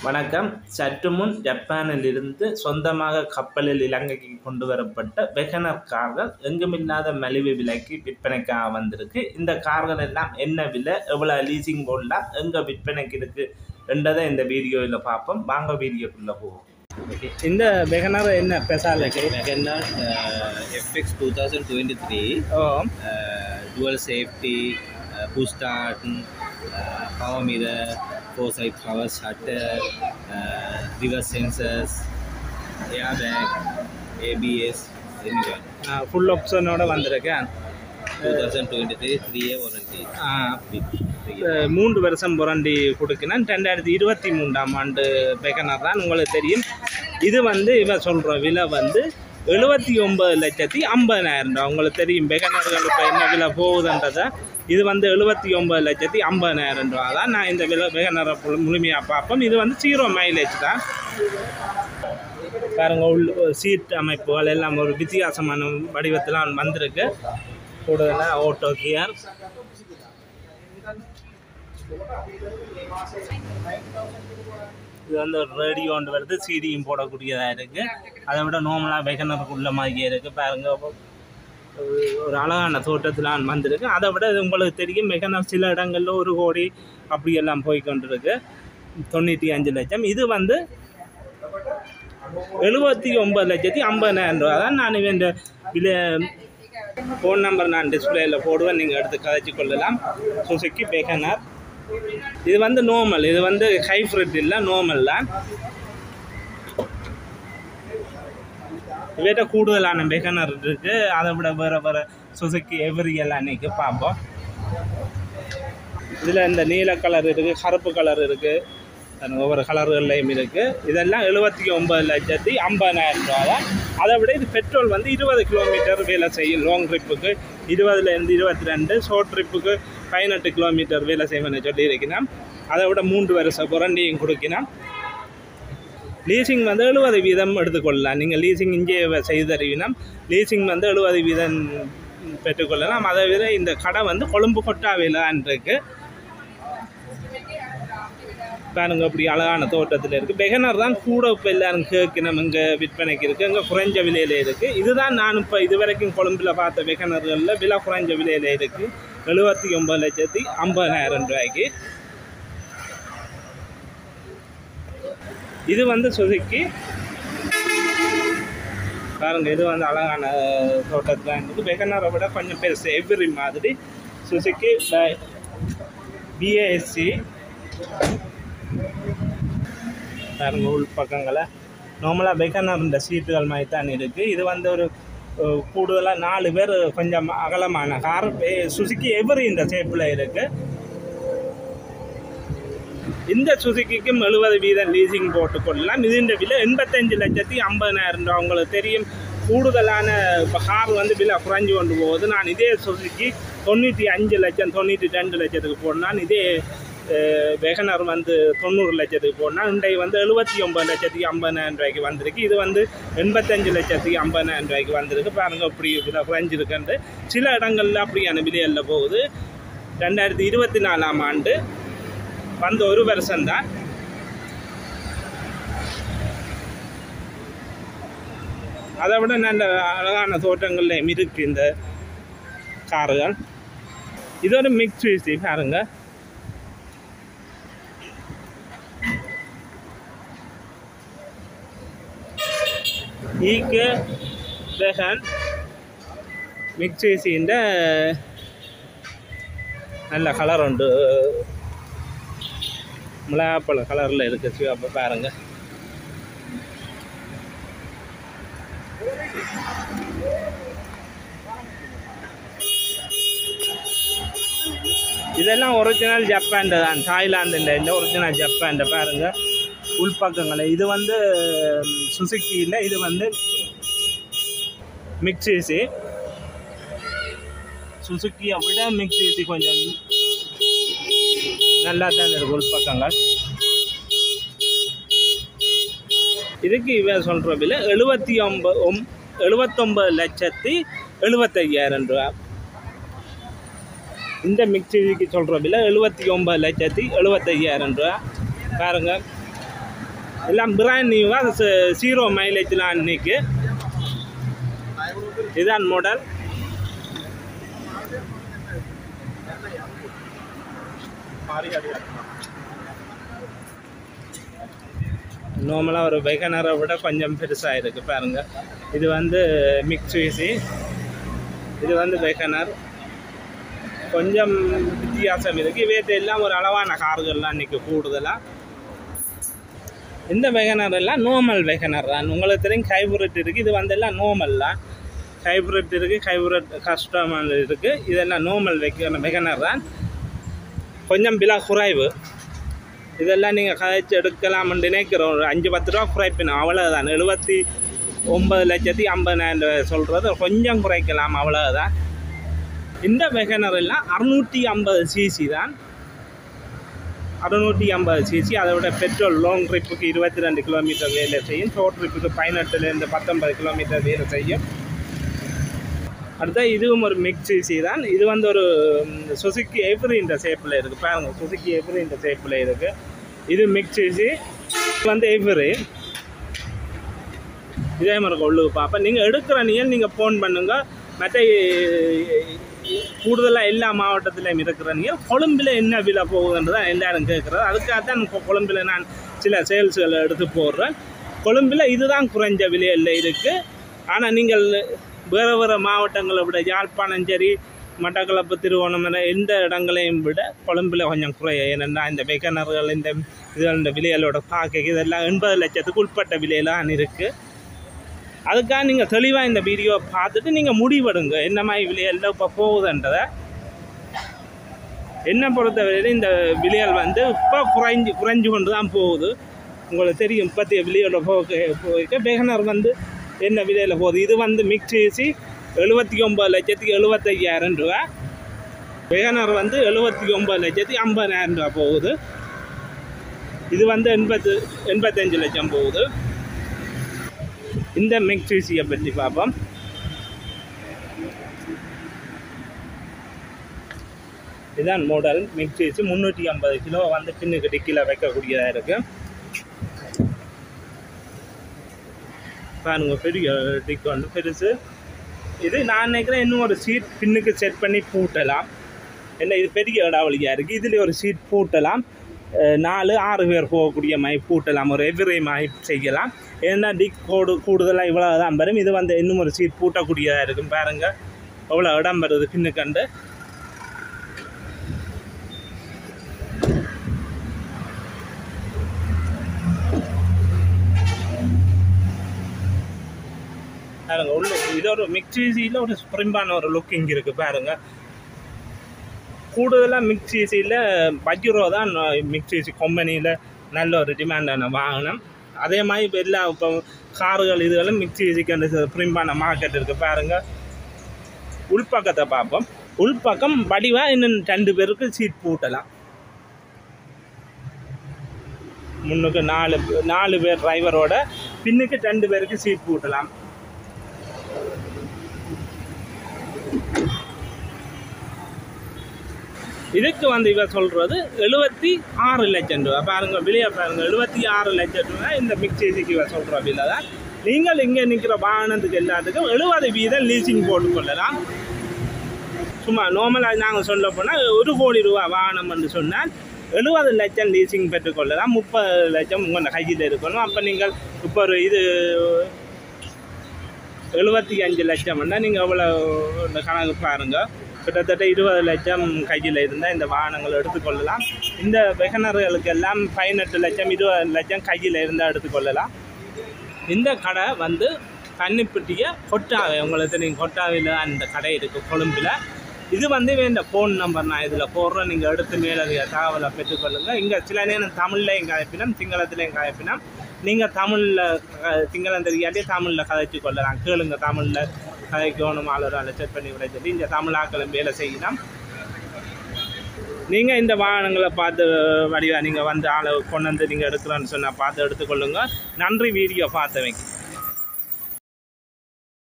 வணக்கம். சற்று முன் ஜப்பானிலிருந்து சொந்தமாக கப்பலில் இலங்கைக்கு கொண்டு வரப்பட்ட வெகனர் கார்கள் எங்குமில்லாத மலிவு விலைக்கு விற்பனைக்காக வந்திருக்கு. இந்த கார்கள் எல்லாம் என்ன விலை, எவ்வளோ லீசிங் போடலாம், எங்கே விற்பனைக்கு இருக்கு என்றதை இந்த வீடியோவில் பார்ப்போம். வாங்க வீடியோக்குள்ளே போவோம். இந்த வெகனர் என்ன speciality? Wagoner FX 2023 dual safety, push start, power mirror, 4-side power shutter, reverse sensors, airbag, ABS, anyone. Full ஆப்ஷனோட வந்திருக்கேன். 2023 3-year warranty. 3 வருஷம் வாரண்டி கொடுக்கினேன். 2023ஆம் ஆண்டு வெகனர் தான், உங்களுக்கு தெரியும். இது இவன் சொல்கிற விலை 79,50,000 ரூபா. உங்களுக்கு தெரியும் வெகனர்கள் இப்போ என்ன விலை போகுதுன்றதை. இது 79,50,000 ரூபா தான். நான் இந்த வெகனரை முழுமையாக பார்ப்போம். இது 0 மைலேஜ் தான். பாருங்க, சீட் அமைப்புகள் எல்லாம் ஒரு வித்தியாசமான வடிவத்தில் வந்திருக்கு. கூடுதலாக ஆட்டோ கியர். இது ஒரு ரேடியோ ஒன்று வருது, சிடியும் போடக்கூடியதாக இருக்குது. அதை விட நார்மலாக வெகனருக்குள்ள மாதிரியே இருக்குது. பாருங்க, ஒரு அழகான தோட்டத்தில் வந்திருக்கு. அதை விட இது உங்களுக்கு தெரியும் வெகனர் சில இடங்களில் 1 கோடி அப்படியெல்லாம் போய்கொண்டிருக்கு. 95 லட்சம். இது 79,50,000 ரூபா தான். நான் இந்த விலை ஃபோன் நம்பர் நான் டிஸ்பிளேயில் போடுவேன், நீங்கள் எடுத்து கதைச்சி கொள்ளலாம். சுசுகி வெகனர். இது நார்மல், இது ஹைப்ரிட் இல்லை, நார்மல் தான். இவற்ற கூடுதலான வெகனர் இருக்குது. அதை விட வேறு சுசுகி எவரி எல்லாம் இன்றைக்கி பார்ப்போம். இதில் இந்த நீல கலர் இருக்குது, கருப்பு கலர் இருக்குது, ஒவ்வொரு கலர்கள்லையும் இருக்குது. இதெல்லாம் 79,50,000 ரூபா தான். அதை விட இது பெட்ரோல் 20 கிலோமீட்டர் வேலை செய்யும். லாங் ட்ரிப்புக்கு 20லேருந்து 22, ஷார்ட் ட்ரிப்புக்கு 18 கிலோமீட்டர் வேலை செய்வேன்னு சொல்லியிருக்கணும். அதை விட 3 வருஷ வாரண்டியும் கொடுக்கணும். லீசிங் 70% எடுத்துக்கொள்ளலாம். நீங்கள் லீசிங் இங்கே செய்து தருவினா லீசிங் 70% பெற்றுக்கொள்ளலாம். அதை விட இந்த கடை கொழும்பு கொட்டாவையில் இருக்குது. பாருங்க, அப்படி அழகான தோட்டத்தில் இருக்குது. வெகனர் தான் கூட இப்போ எல்லாரும் கேட்கணும். இங்கே விற்பனைக்கு இருக்குது, இங்கே குறைஞ்ச விலையில் இருக்குது. இதுதான் நான் இப்போ இதுவரைக்கும் கொழும்பில் பார்த்த வெகனர்களில் விலை குறைஞ்ச விலையில் இருக்குது. 79,50,000 ரூபாய்க்கு. இது சுசுகி. பாருங்கள், இது அழகான தோட்டத்தில் இருக்குது. வெகனரை விட கொஞ்சம் பெருசு, எவ்ரி மாதிரி. Suzuki BASC. பாருங்கள், உள் பக்கங்களை நார்மலாக வெகனர் இந்த சீட்டுகள் மாதிரி தான் இருக்குது. இது ஒரு கூடுதலாக 4 பேர் கொஞ்சம் அகலமான கார். சுசுகி எவரி இந்த ஷேப்பில் இருக்குது. இந்த சுசுக்கிக்கும் 70% லீசிங் போட்டுக்கொள்ளலாம். இதுன்ற விலை 85,50,000 ரூபா. உங்களுக்கு தெரியும் கூடுதலான இப்போ கார் விலை குறைஞ்சி கொண்டு போகுது. நான் இதே சுசுக்கி 95 லட்சம் 92 லட்சத்துக்கு போடணும். இதே வெகனர் 90 லட்சத்துக்கு போனால் இன்றைக்கு 79,50,000 ரூபாய்க்கு வந்திருக்கு. இது 85,50,000 ரூபாய்க்கு வந்திருக்கு. பாருங்கள், அப்படி விலை குறைஞ்சிருக்குன்ட்டு. சில இடங்களில் அப்படியான விலையில் போகுது. 2024ஆம் ஆண்டு 1 வருஷம்தான். அதை விட நல்ல அழகான தோட்டங்கள்லையும் இருக்குது இந்த கார்கள். இது ஒரு மிக்ஸ் பாருங்க. ஈக்கு வெகன் மிக்ஸின்ற நல்ல கலர் உண்டு, மிளகாப்பழ கலரில் இருக்குது. அப்போ பாருங்க, இதெல்லாம் ஒரிஜினல் ஜப்பான் தான், தாய்லாந்து இல்லை, இந்த ஒரிஜினல் ஜப்பான். பாருங்க உள்பக்கங்களை. இது சுசுக்கி இல்லை, இது மிக்ஸி. சுசுக்கியை விட மிக்ஸி கொஞ்சம் நல்லா தான் இருக்குது உள்பக்கங்கள். இதுக்கு இவன் சொல்கிற விலை 79,75,000 ரூபா. இந்த மிக்ஸிக்கு சொல்கிற விலை 79,75,000 ரூபா. பாருங்கள், எல்லாம் பிராண்ட் நியூவாக 0 மைலேஜ்லாம் இன்னைக்கு. இதுதான் மாடல். நார்மலாக ஒரு வெகனரை விட கொஞ்சம் பெருசாக இருக்குது பாருங்க. இது வந்து மிக்ஸி, இது வந்து வெகனர். கொஞ்சம் வித்தியாசம் இருக்குது. இவையத்தை எல்லாம் ஒரு அளவான கார்கள்லாம் இன்றைக்கி கூடுதலாக. இந்த வெகனர் எல்லாம் நார்மல் வெகனர் தான். உங்களுக்கு தெரியும் ஹைப்ரிட் இருக்குது. இது வந்து எல்லாம் நார்மல் தான். ஹைப்ரிட் இருக்குது, ஹைப்ரிட் கஸ்டமர் இருக்குது. இதெல்லாம் நார்மல் வெகனர் தான். கொஞ்சம் விலை குறைவு. இதெல்லாம் நீங்கள் கதைச்சு எடுக்கலாம்னு நினைக்கிறோம். ஒரு 5-10 ரூபா குறைப்பினோம், அவ்வளோதான். 79,50,000 சொல்கிறது கொஞ்சம் குறைக்கலாம், அவ்வளோதான். இந்த வெகனர் எல்லாம் 650 சிசி தான். 650 சிசி. அதை விட பெட்ரோல் லாங் ட்ரிப்புக்கு 22 கிலோமீட்டர் வேலை செய்யும். ஷார்ட் ட்ரிப்புக்கு 18 to 19 கிலோமீட்டர் வேலை செய்யும். அடுத்த இதுவும் ஒரு மிக்ஸி தான். இது வந்து ஒரு சுசுக்கி எவ்ரி இந்த ஷேப்பில் இருக்குது பாருங்க. சுசுக்கி எவ்ரி இந்த ஷேப்பில் இருக்குது. இது மிக்ஸி, இது வந்து எவ்ரி. இதே மாதிரி உள்ளுக்கு பார்ப்பேன். நீங்கள் எடுக்கிற நீங்கள் ஃபோன் பண்ணுங்கள். மற்ற கூடுதலாக எல்லா மாவட்டத்திலையும் இருக்கிற கொழும்பில் என்ன விலை போகுதுன்றதான் எல்லாரும் கேட்குறது. அதுக்காக தான் கொழும்பில் நான் சில சேல்ஸுகளை எடுத்து போடுறேன். கொழும்பில் இதுதான் குறைஞ்ச விலையில் இருக்குது. ஆனால் நீங்கள் வேறு மாவட்டங்களை விட யாழ்ப்பாணம் சரி, மட்டக்களப்பு, திருவோணமலை எந்த இடங்களையும் விட கொழும்பில் கொஞ்சம் குறைய. ஏன்னா இந்த வெகனர்கள் இந்த இதோட விலைகளோட பார்க்க இதெல்லாம் 80 லட்சத்துக்கு உட்பட்ட விலையெல்லாம் இருக்குது. அதுக்காக நீங்கள் தெளிவாக இந்த வீடியோ பார்த்துட்டு நீங்கள் முடிவெடுங்க என்ன மாதிரி விலைகளில் இப்போ போகுதுன்றதை. என்னை பொறுத்தவரையில் இந்த விலைகள் வந்து இப்போ குறைஞ்சு கொண்டு தான் போகுது. உங்களுக்கு தெரியும் இப்போத்தைய விலையோட போக வெகனர் வந்து என்ன விலையில் போகுது. இது வந்து மிக்ஸி 79,75,000 ரூபா. வெகனர் வந்து 79,50,000 ரூபா போகுது. இது வந்து 85 லட்சம் போகுது. இந்த மிக்ஸியை பற்றி பார்ப்போம். இதுதான் மாடல் மிக்ஸி. 350 கிலோ வந்து பின்னுக்கு டிக்கில் வைக்கக்கூடியதாக இருக்குது. பாருங்க, பெரிய டிக் வந்து பெருசு. இது நான் நினைக்கிறேன் இன்னும் ஒரு சீட் பின்னுக்கு செட் பண்ணி பூட்டலாம். என்ன இது பெரிய இடாவளியாக இருக்குது. இதில் ஒரு சீட் பூட்டலாம். 4-6 பேர் போகக்கூடிய மாதிரி பூட்டலாம். ஒரு எவ்ரி மாதிரி செய்யலாம். ஏன்னா டிக் கூடுதலாக இவ்வளோ தான் வரும். இது வந்து இன்னும் ஒரு சீட் பூட்டக்கூடியதாக இருக்கும். பாருங்கள் எவ்வளோ இடம் வருது பின்னுக்கண்டு. பாருங்க உள்ள இது ஒரு மிக்ஸியில் ஒரு ஸ்ப்ரிம்பான ஒரு லுக்கிங் இருக்குது. பாருங்கள் கூடுதலாக மிக்ஸியில் பஜ்ரோ தான் மிக்ஸி கம்பெனியில் நல்ல ஒரு டிமாண்டான வாகனம். அதே மாதிரி இப்போ எல்லா இப்போ கார்கள் இதுகளும் மிக்ஸிக்கு அந்த ஸ்ப்ரிம்பான மார்க்கெட் இருக்குது. பாருங்கள் உள்பக்கத்தை பார்ப்போம். உள்பக்கம் வடிவாக இன்னும் 2 பேருக்கு சீட் பூட்டலாம். முன்னுக்கு 4 பேர் டிரைவரோட, பின்னுக்கு 2 பேருக்கு சீட் பூட்டலாம். இதுக்கு வந்து இவ சொல்கிறது 76 லட்சம் ரூபா. பாருங்கள் விலையை பாருங்கள், 76 லட்சம் ரூபா இந்த மிக்ஸிக்கு இவ சொல்கிற விலை தான். நீங்கள் இங்கே நிற்கிற வாகனத்துக்கு எல்லாத்துக்கும் 70% லீசிங் போட்டுக்கொள்ளலாம். சும்மா நார்மலாக நாங்கள் சொல்ல போனால் 1 கோடி ரூபா வாகனம் என்று சொன்னால் 70 லட்சம் லீசிங் பெற்றுக்கொள்ளலாம். 30 லட்சம் உங்கள் கையில் இருக்கணும். அப்போ நீங்கள் இப்போ ஒரு இது 75 லட்சம்னா நீங்கள் எவ்வளோ கணக்கு பாருங்கள். கிட்டத்தட்ட 20 லட்சம் கையில் இருந்தால் இந்த வாகனங்கள் எடுத்துக்கொள்ளலாம். இந்த வெகனர்களுக்கு எல்லாம் 18 லட்சம் 20 லட்சம் கையில் இருந்தால் எடுத்துக்கொள்ளலாம். இந்த கடை வந்து கன்னிப்பட்டிய கொட்டாவை, உங்களுக்கு நீங்கள் கொட்டாவையில் அந்த கடை இருக்குது கொழும்பில். இது வந்து இந்த ஃபோன் நம்பர் நான் இதில் போடுறேன். நீங்கள் எடுத்து மேலதிக தகவலை பெற்றுக்கொள்ளுங்கள். இங்கே சில நேரம் தமிழ்லையும் கதைப்பினம், சிங்களத்திலையும் கதைப்பினம். நீங்கள் தமிழில் சிங்களம் தெரியாதே தமிழில் கதைச்சு கொள்ளலாம். கேளுங்க தமிழில் கதைக்கணும் ஆளோட செக் பண்ணி விட சொல்லி இந்த தமிழாக்களும் வேலை செய்யலாம். நீங்கள் இந்த வாகனங்களை பார்த்து வடிவா நீங்கள் வந்து ஆளை கொண்டு வந்து நீங்கள் எடுக்கிறோன்னு சொன்னால் பார்த்து எடுத்துக்கொள்ளுங்க. நன்றி வீடியோ பார்த்தவைக்கு.